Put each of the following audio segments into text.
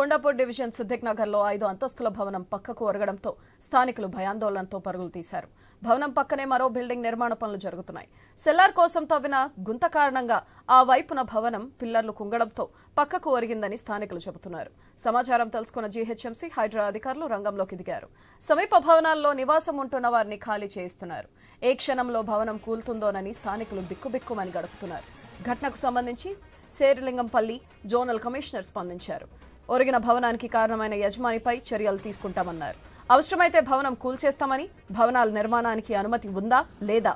Kondapur division Siddique Nagar లో 5 అంతస్తుల భవనం పక్కకు ఒరగడంతో స్థానికులు భయాందోళనతో పరుగులు తీశారు. భవనం పక్కనే మరో బిల్డింగ్ నిర్మాణ పనులు జరుగుతున్నాయి. సెల్లార్ కోసం తవ్విన గుంత కారణంగా ఆ వైపున భవనం పిల్లర్లు కుంగడంతో పక్కకు ఒరిగిందని స్థానికులు చెబుతున్నారు. సమాచారం తెలుసుకున్న జీహెచ్ఎంసీ హైడ్రా అధికారులు రంగంలోకి దిగారు. సమీప భవనాల్లో నివాసం ఉంటున్న వారిని ఖాళీ చేయిస్తున్నారు. ఏ క్షణంలో భవనం కూల్తుందోనని స్థానికులు బిక్కుబిక్కుమని గడుపుతున్నారు. ఘటనకు సంబంధించి శేరిలింగంపల్లి జోనల్ కమిషనర్ స్పందించారు. ఒరిగిన భవనానికి కారణమైన యజమానిపై చర్యలు తీసుకుంటామన్నారు. అవసరమైతే భవనం కూల్చేస్తామని, భవనాల నిర్మాణానికి అనుమతి ఉందా లేదా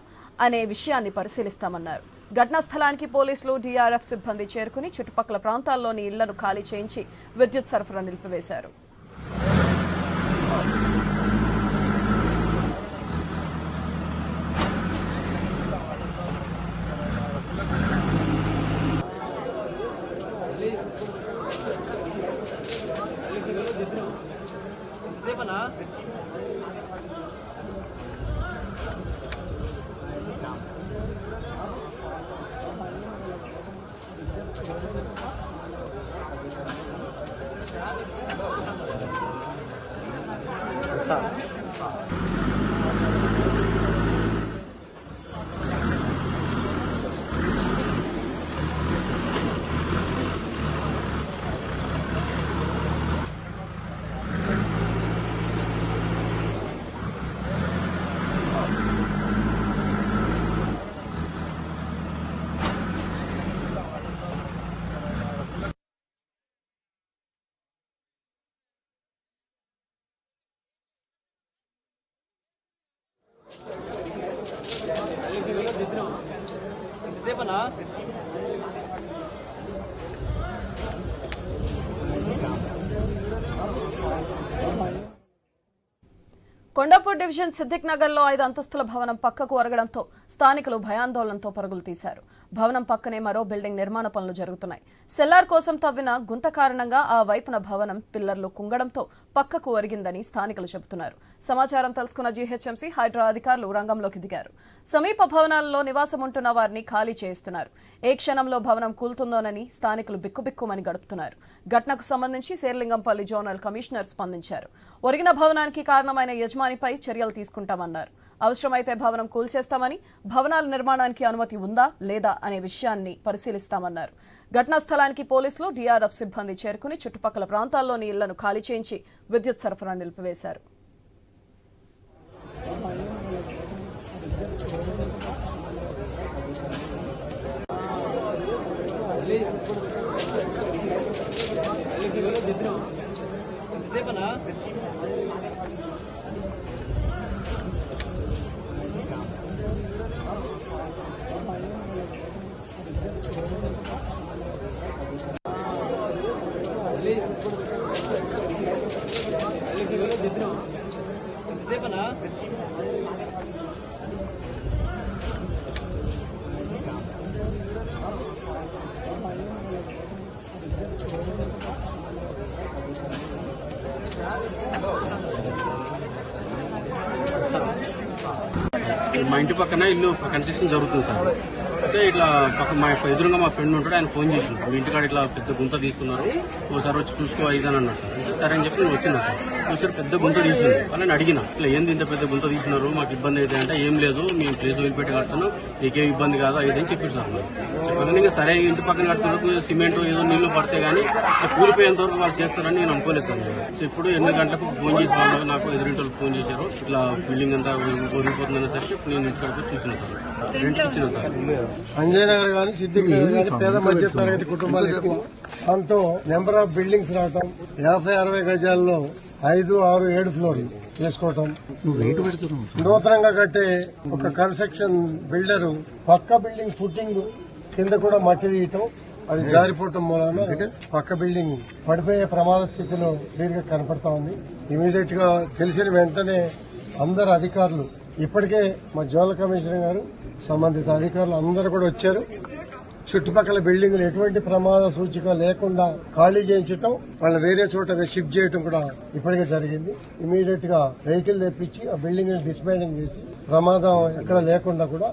అనే విషయాన్ని పరిశీలిస్తామన్నారు. ఘటనా స్థలానికి పోలీసులు, డీఆర్ఎఫ్ సిబ్బంది చేరుకుని చుట్టుపక్కల ప్రాంతాల్లోని ఇళ్లను ఖాళీ చేయించి విద్యుత్ సరఫరా నిలిపివేశారు. కొండాపూర్ డివిజన్ సిద్దిక్ నగర్ లో 5 అంతస్తుల భవనం పక్కకు ఒరగడంతో స్థానికులు భయాందోళనతో పరుగులు తీశారు. భవనం పక్కనే మరో బిల్డింగ్ నిర్మాణ పనులు జరుగుతున్నాయి. సెల్లార్ కోసం తవ్విన గుంత కారణంగా ఆ వైపున భవనం పిల్లర్లు కుంగడంతో పక్కకు ఒరిగిందని స్థానికులు చెబుతున్నారు. సమాచారం తెలుసుకున్న జీహెచ్ఎంసీ హైడ్రా అధికారులు రంగంలోకి దిగారు. సమీప భవనాల్లో నివాసం ఉంటున్న వారిని ఖాళీ చేయిస్తున్నారు. ఏ క్షణంలో భవనం కూల్తుందోనని స్థానికులు బిక్కుబిక్కుమని గడుపుతున్నారు. ఘటనకు సంబంధించి శేరిలింగంపల్లి జోనల్ కమిషనర్ స్పందించారు. ఒరిగిన భవనానికి కారణమైన యజమానిపై చర్యలు తీసుకుంటామన్నారు. అవసరమైతే భవనం కూల్చేస్తామని, భవనాల నిర్మాణానికి అనుమతి ఉందా లేదా అనే విషయాన్ని పరిశీలిస్తామన్నారు. ఘటనా స్థలానికి పోలీసులు, డీఆర్ఎఫ్ సిబ్బంది చేరుకుని చుట్టుపక్కల ప్రాంతాల్లోని ఇళ్లను ఖాళీ చేయించి విద్యుత్ సరఫరా నిలిపివేశారు. మా ఇంటి పక్కన ఇల్లు కన్స్ట్రక్షన్ జరుగుతుంది సార్. అయితే ఇట్లా మా ఎదురుగా మా ఫ్రెండ్ ఉంటాడు, ఆయన ఫోన్ చేసిండు, మీ ఇంటికాడ ఇట్లా పెద్ద గుంత తీస్తున్నారు, ఒకసారి వచ్చి చూసుకో అయిదని అన్నాడు సార్. అంటే సరే అని చెప్పి నేను వచ్చినా సార్. చూసారు పెద్ద గుంత తీసింది. వాళ్ళని అడిగిన, ఇట్లా ఏంది ఇంత పెద్ద గుంత తీస్తున్నారు, మాకు ఇబ్బంది అయితే అంటే ఏం లేదు, మేము ప్లేస్ వదిలిపెట్టి కడుతున్నాం, నీకేం ఇబ్బంది కాదు అని చెప్పారు సార్. చెప్పగానే ఇంకా సరే ఇంటి పక్కన కడుతున్నారు, సిమెంట్ ఏదో నీళ్లు పడితే గానీ కూలిపోయేంత వరకు వాళ్ళు చేస్తారని నేను అనుకోలేదు సార్. సో ఇప్పుడు 8 గంటలకు ఫోన్ చేసి వాళ్ళు నాకు ఎదురింటి ఫోన్ చేశారు, ఇట్లా బిల్డింగ్ అంతా కోరిపోతుందనే సరికి నేను ఇంటికి చూసిన సార్, రెంట్కి ఇచ్చిన సార్. అంజయ్ నగర్ కానీ, సిద్దిక్ నగర్ కానీ పేద మధ్య తరగతి కుటుంబాలు ఎక్కువ. దాంతో నెంబర్ ఆఫ్ బిల్డింగ్స్ రావటం, 50-60 గజాల్లో 5, 6, 7 ఫ్లోర్లు చేసుకోవటం, నూతనంగా కట్టే ఒక కన్స్ట్రక్షన్ బిల్డరు పక్క బిల్డింగ్ ఫుట్టింగ్ కింద కూడా మట్టి తీయటం, అది జారిపోవటం మూలన పక్క బిల్డింగ్ పడిపోయే ప్రమాద స్థితిలో క్లియర్ గా కనపడతా ఉంది. ఇమీడియట్ గా తెలిసిన వెంటనే అందరు అధికారులు, ఇప్పటికే మా జోనల్ కమిషనర్ గారు, సంబంధిత అధికారులు అందరూ కూడా వచ్చారు. చుట్టుపక్కల బిల్డింగులు ఎటువంటి ప్రమాద సూచిక లేకుండా ఖాళీ చేయించడం, వాళ్ళని వేరే చోట షిఫ్ట్ చేయడం కూడా ఇప్పటికే జరిగింది. ఇమీడియట్ గా వెహికల్ తెప్పించి ఆ బిల్డింగ్ డిస్మాండింగ్ చేసి ప్రమాదం ఎక్కడ లేకుండా కూడా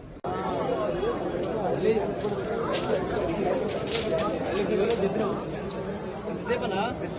Hello.